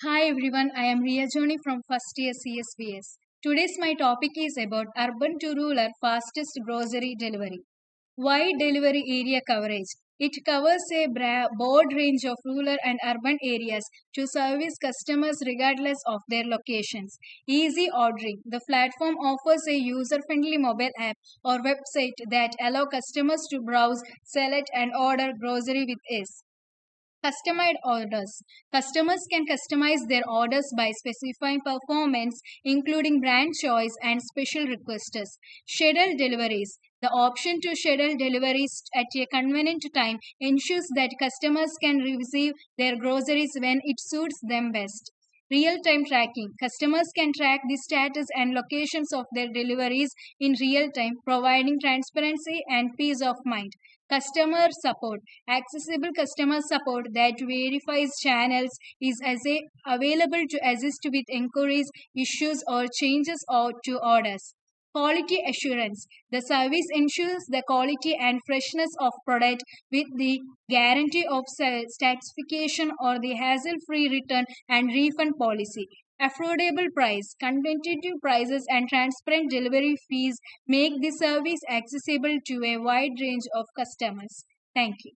Hi everyone, I am Riya Johny from first year CSBS. Today's my topic is about urban to rural fastest grocery delivery. Wide delivery area coverage. It covers a broad range of rural and urban areas to service customers regardless of their locations. Easy ordering. The platform offers a user-friendly mobile app or website that allow customers to browse, select and order grocery with ease. Customized orders. Customers can customize their orders by specifying performance, including brand choice and special requests. Scheduled deliveries. The option to schedule deliveries at a convenient time ensures that customers can receive their groceries when it suits them best. Real time tracking. Customers can track the status and locations of their deliveries in real time, providing transparency and peace of mind. Customer support. Accessible customer support that verifies channels is available to assist with inquiries, issues, or changes to orders. Quality assurance. The service ensures the quality and freshness of product with the guarantee of certification or the hassle-free return and refund policy. Affordable price, competitive prices, and transparent delivery fees make the service accessible to a wide range of customers. Thank you.